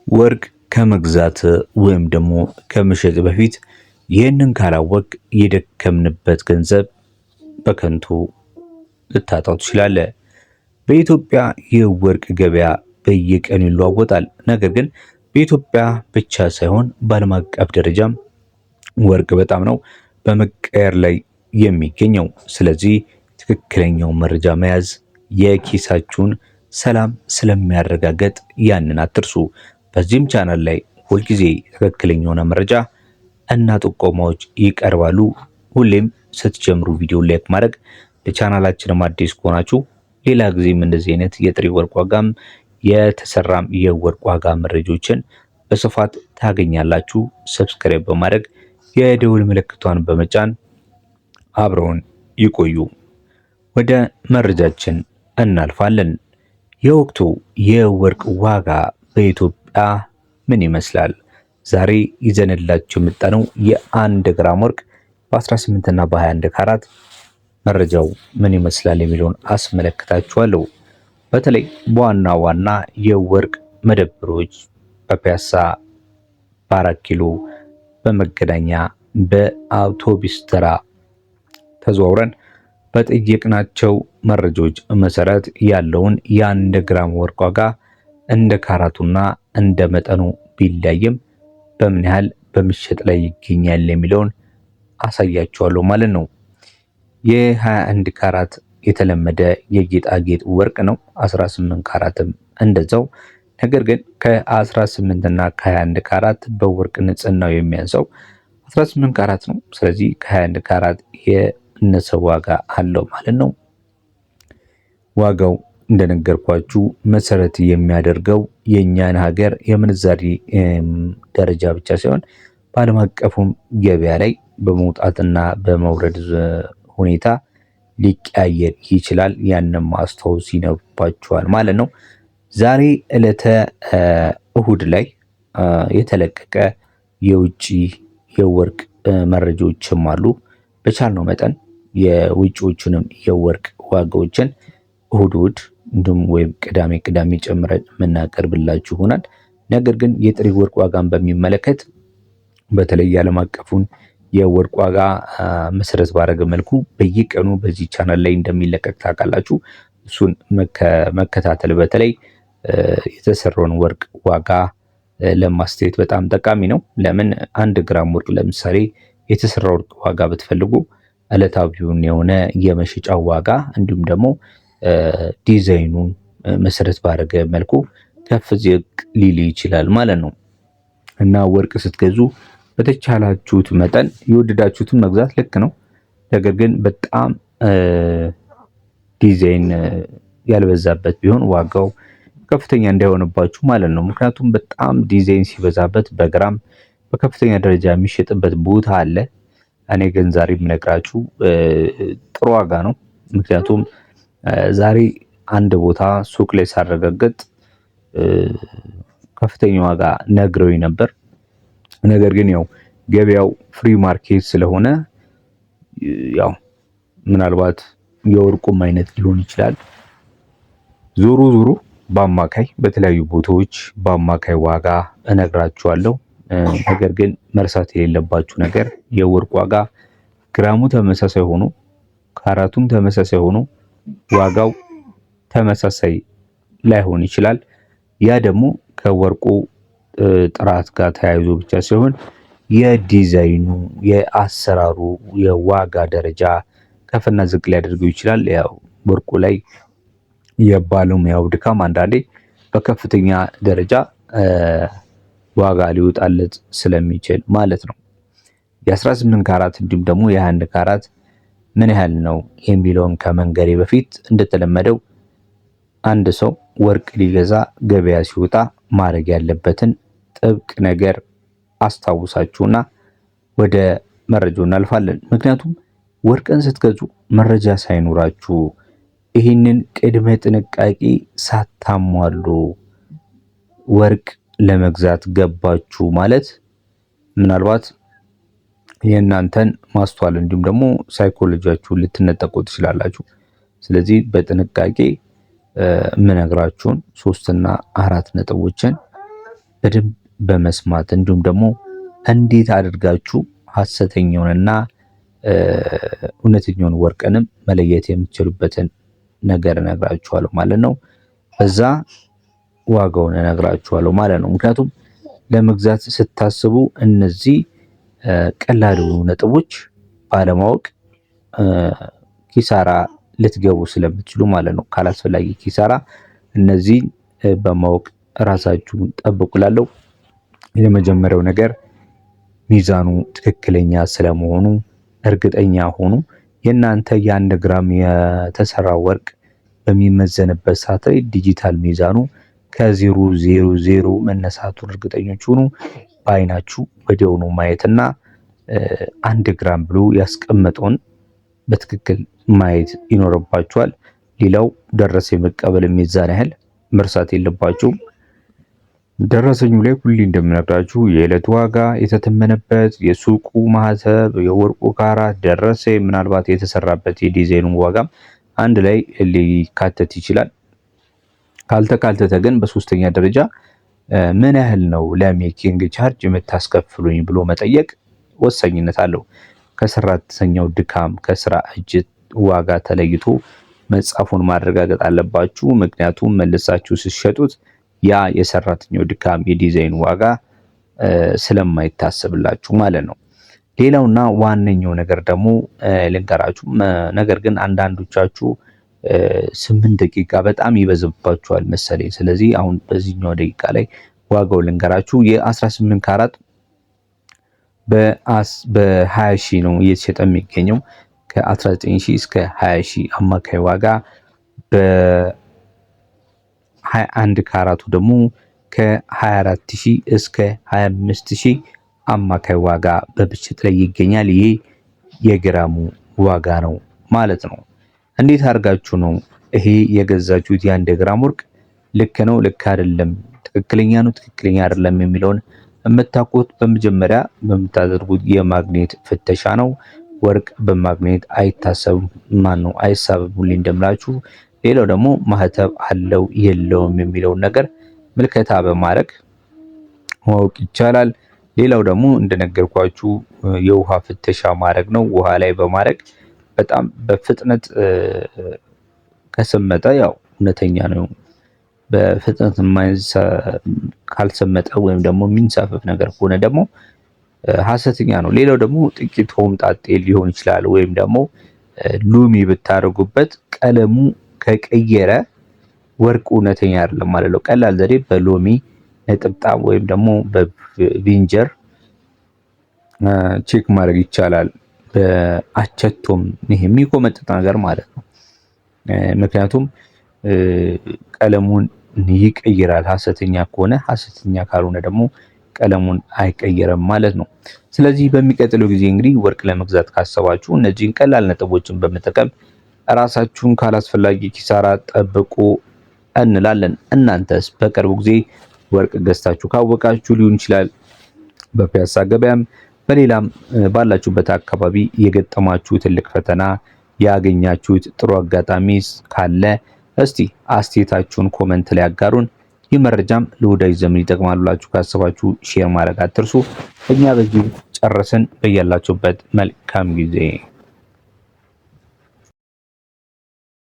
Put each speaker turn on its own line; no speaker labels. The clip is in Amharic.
ወርቅ ከመግዛት ወይም ደግሞ ከመሸጥ በፊት ይህንን ካላወቅ የደከምንበት ገንዘብ በከንቱ ልታጣው ትችላለህ። በኢትዮጵያ የወርቅ ገበያ በየቀኑ ይለዋወጣል። ነገር ግን በኢትዮጵያ ብቻ ሳይሆን በዓለም አቀፍ ደረጃም ወርቅ በጣም ነው በመቀየር ላይ የሚገኘው። ስለዚህ ትክክለኛው መረጃ መያዝ የኪሳችሁን ሰላም ስለሚያረጋግጥ ያንን አትርሱ። በዚህም ቻናል ላይ ሁልጊዜ ትክክለኛ የሆነ መረጃ እና ጥቆማዎች ይቀርባሉ። ሁሌም ስትጀምሩ ቪዲዮ ላይክ ማድረግ፣ ለቻናላችንም አዲስ ከሆናችሁ ሌላ ጊዜም እንደዚህ አይነት የጥሬ ወርቅ ዋጋም የተሰራም የወርቅ ዋጋ መረጃዎችን በስፋት ታገኛላችሁ። ሰብስክራይብ በማድረግ የደውል ምልክቷን በመጫን አብረውን ይቆዩ። ወደ መረጃችን እናልፋለን። የወቅቱ የወርቅ ዋጋ በኢትዮጵያ ምን ይመስላል? ዛሬ ይዘንላችሁ የመጣነው የአንድ ግራም ወርቅ በ18 እና በ21 ካራት መረጃው ምን ይመስላል የሚለውን አስመለክታችኋለሁ። በተለይ በዋና ዋና የወርቅ መደብሮች በፒያሳ፣ በ4 ኪሎ፣ በመገናኛ፣ በአውቶቡስ ተራ ተዘዋውረን በጠየቅናቸው መረጃዎች መሰረት ያለውን የአንድ ግራም ወርቅ ዋጋ እንደ ካራቱና እንደ መጠኑ ቢለያይም በምን ያህል በምሸጥ ላይ ይገኛል የሚለውን አሳያችኋለሁ ማለት ነው። የ21 ካራት የተለመደ የጌጣጌጥ ወርቅ ነው። 18 ካራትም እንደዛው። ነገር ግን ከ18 እና ከ21 ካራት በወርቅ ንጽህናው የሚያንሰው 18 ካራት ነው። ስለዚህ ከ21 ካራት የነሰ ዋጋ አለው ማለት ነው። ዋጋው እንደነገርኳችሁ መሰረት የሚያደርገው የኛን ሀገር የምንዛሪ ደረጃ ብቻ ሳይሆን በዓለም አቀፉም ገበያ ላይ በመውጣትና በመውረድ ሁኔታ ሊቀያየር ይችላል። ያንን ማስተዋወስ ይኖርባችኋል ማለት ነው። ዛሬ ዕለተ እሁድ ላይ የተለቀቀ የውጭ የወርቅ መረጃዎችም አሉ። በቻልነው መጠን የውጭዎቹንም የወርቅ ዋጋዎችን እሁድ እንዲሁም ወይም ቅዳሜ ጨምረን የምናቀርብላችሁ ይሆናል። ነገር ግን የጥሬ ወርቅ ዋጋን በሚመለከት በተለይ ዓለም አቀፉን የወርቅ ዋጋ መሰረት ባደረገ መልኩ በየቀኑ በዚህ ቻናል ላይ እንደሚለቀቅ ታውቃላችሁ። እሱን መከታተል በተለይ የተሰራውን ወርቅ ዋጋ ለማስተያየት በጣም ጠቃሚ ነው። ለምን 1 ግራም ወርቅ ለምሳሌ የተሰራው ወርቅ ዋጋ ብትፈልጉ ዕለታዊውን የሆነ የመሸጫው ዋጋ እንዲሁም ደግሞ ዲዛይኑን መሰረት ባደረገ መልኩ ከፍ ዝቅ ሊል ይችላል ማለት ነው። እና ወርቅ ስትገዙ በተቻላችሁት መጠን የወደዳችሁትን መግዛት ልክ ነው። ነገር ግን በጣም ዲዛይን ያልበዛበት ቢሆን ዋጋው ከፍተኛ እንዳይሆንባችሁ ማለት ነው። ምክንያቱም በጣም ዲዛይን ሲበዛበት በግራም በከፍተኛ ደረጃ የሚሸጥበት ቦታ አለ። እኔ ግን ዛሬ የምነግራችሁ ጥሩ ዋጋ ነው። ምክንያቱም ዛሬ አንድ ቦታ ሱቅ ላይ ሳረጋግጥ ከፍተኛ ዋጋ ነግረውኝ ነበር። ነገር ግን ያው ገበያው ፍሪ ማርኬት ስለሆነ ያው ምናልባት የወርቁም አይነት ሊሆን ይችላል። ዞሮ በአማካይ በተለያዩ ቦታዎች በአማካይ ዋጋ እነግራችኋለሁ። ነገር ግን መርሳት የሌለባችሁ ነገር የወርቅ ዋጋ ግራሙ ተመሳሳይ ሆኖ ካራቱም ተመሳሳይ ሆኖ ዋጋው ተመሳሳይ ላይሆን ይችላል። ያ ደግሞ ከወርቁ ጥራት ጋር ተያይዞ ብቻ ሳይሆን የዲዛይኑ፣ የአሰራሩ፣ የዋጋ ደረጃ ከፍና ዝቅ ሊያደርገው ይችላል። ያው ወርቁ ላይ የባለሙያው ድካም አንዳንዴ በከፍተኛ ደረጃ ዋጋ ሊወጣለት ስለሚችል ማለት ነው። የ18 ካራት እንዲሁም ደግሞ የ21 ካራት ምን ያህል ነው የሚለውን ከመንገሬ በፊት እንደተለመደው አንድ ሰው ወርቅ ሊገዛ ገበያ ሲወጣ ማድረግ ያለበትን ጥብቅ ነገር አስታውሳችሁና ወደ መረጃው እናልፋለን። ምክንያቱም ወርቅን ስትገዙ መረጃ ሳይኖራችሁ ይህንን ቅድመ ጥንቃቄ ሳታሟሉ ወርቅ ለመግዛት ገባችሁ ማለት ምናልባት የእናንተን ማስተዋል እንዲሁም ደግሞ ሳይኮሎጂያችሁን ልትነጠቁ ትችላላችሁ። ስለዚህ በጥንቃቄ የምነግራችሁን 3 እና 4 ነጥቦችን በደንብ በመስማት እንዲሁም ደግሞ እንዴት አድርጋችሁ ሐሰተኛውንና እውነተኛውን ወርቅንም መለየት የምትችሉበትን ነገር እነግራችኋለሁ ማለት ነው። በዛ ዋጋውን እነግራችኋለሁ ማለት ነው። ምክንያቱም ለመግዛት ስታስቡ እነዚህ ቀላል ነጥቦች ባለማወቅ ኪሳራ ልትገቡ ስለምትችሉ ማለት ነው። ካላስፈላጊ ኪሳራ እነዚህ በማወቅ ራሳችሁን ጠብቁላለሁ። የመጀመሪያው ነገር ሚዛኑ ትክክለኛ ስለመሆኑ እርግጠኛ ሆኑ። የእናንተ የ1 ግራም የተሰራ ወርቅ በሚመዘንበት ሰዓት ላይ ዲጂታል ሚዛኑ ከ0.00 መነሳቱን እርግጠኞች ሁኑ። በአይናችሁ ወዲያውኑ ማየትና 1 ግራም ብሎ ያስቀመጠውን በትክክል ማየት ይኖርባችኋል። ሌላው ደረሰኝ መቀበል የሚዛን ያህል መርሳት የለባችሁም። ደረሰኙ ላይ ሁሌ እንደምነግራችሁ የዕለት ዋጋ የተተመነበት የሱቁ ማህተብ፣ የወርቁ ካራት ደረሰኝ፣ ምናልባት የተሰራበት የዲዛይኑ ዋጋም አንድ ላይ ሊካተት ይችላል። ካልተካተተ ግን በሶስተኛ ደረጃ ምን ያህል ነው ለሜኪንግ ቻርጅ የምታስከፍሉኝ ብሎ መጠየቅ ወሳኝነት አለው። ከሰራተኛው ድካም ከስራ እጅ ዋጋ ተለይቶ መጻፉን ማረጋገጥ አለባችሁ። ምክንያቱም መልሳችሁ ስትሸጡት ያ የሰራተኛው ድካም የዲዛይን ዋጋ ስለማይታሰብላችሁ ማለት ነው። ሌላውና ዋነኛው ነገር ደግሞ ልንገራችሁ። ነገር ግን አንዳንዶቻችሁ 8 ደቂቃ በጣም ይበዛባችኋል መሰለኝ። ስለዚህ አሁን በዚህኛው ደቂቃ ላይ ዋጋው ልንገራችሁ። የ18 ካራት በ20 ሺህ ነው እየተሸጠ የሚገኘው። ከ19 ሺህ እስከ 20 ሺህ አማካይ ዋጋ፣ በ21 ካራቱ ደግሞ ከ24 ሺህ እስከ 25 ሺህ አማካይ ዋጋ በብችት ላይ ይገኛል። ይሄ የግራሙ ዋጋ ነው ማለት ነው። እንዴት አድርጋችሁ ነው ይሄ የገዛችሁት የ1 ግራም ወርቅ ልክ ነው ልክ አይደለም፣ ትክክለኛ ነው ትክክለኛ አይደለም የሚለውን የምታውቁት? በመጀመሪያ በምታደርጉት የማግኔት ፍተሻ ነው። ወርቅ በማግኔት አይታሰብም፣ ማን ነው አይሳብም ሁሌ እንደምላችሁ። ሌላው ደግሞ ማህተብ አለው የለውም የሚለውን ነገር ምልከታ በማድረግ ማወቅ ይቻላል። ሌላው ደግሞ እንደነገርኳችሁ የውሃ ፍተሻ ማድረግ ነው። ውሃ ላይ በማድረግ በጣም በፍጥነት ከሰመጠ ያው እውነተኛ ነው። በፍጥነት ካልሰመጠ ወይም ደግሞ የሚንሳፈፍ ነገር ከሆነ ደግሞ ሐሰተኛ ነው። ሌላው ደግሞ ጥቂት ሆምጣጤ ሊሆን ይችላል። ወይም ደግሞ ሎሚ ብታደርጉበት ቀለሙ ከቀየረ ወርቅ እውነተኛ አይደለም ማለት ነው። ቀላል ዘዴ በሎሚ ነጥብጣብ ወይም ደግሞ በቪንጀር ቼክ ማድረግ ይቻላል። በአቸቶም ይሄ የሚቆመጥጥ ነገር ማለት ነው። ምክንያቱም ቀለሙን ይቀይራል ሐሰተኛ ከሆነ፣ ሐሰተኛ ካልሆነ ደግሞ ቀለሙን አይቀየርም ማለት ነው። ስለዚህ በሚቀጥለው ጊዜ እንግዲህ ወርቅ ለመግዛት ካሰባችሁ እነዚህን ቀላል ነጥቦችን በመጠቀም ራሳችሁን ካላስፈላጊ ኪሳራ ጠብቁ እንላለን። እናንተስ በቅርቡ ጊዜ ወርቅ ገዝታችሁ ካወቃችሁ ሊሆን ይችላል፣ በፒያሳ ገበያም በሌላም ባላችሁበት አካባቢ የገጠማችሁ ትልቅ ፈተና ያገኛችሁት ጥሩ አጋጣሚ ካለ እስቲ አስተያየታችሁን ኮመንት ላይ አጋሩን። ይህ መረጃም ለወዳጅ ዘመን ይጠቅማል ብላችሁ ካሰባችሁ ሼር ማድረግ አትርሱ። እኛ በዚህ ጨረስን። በያላችሁበት መልካም ጊዜ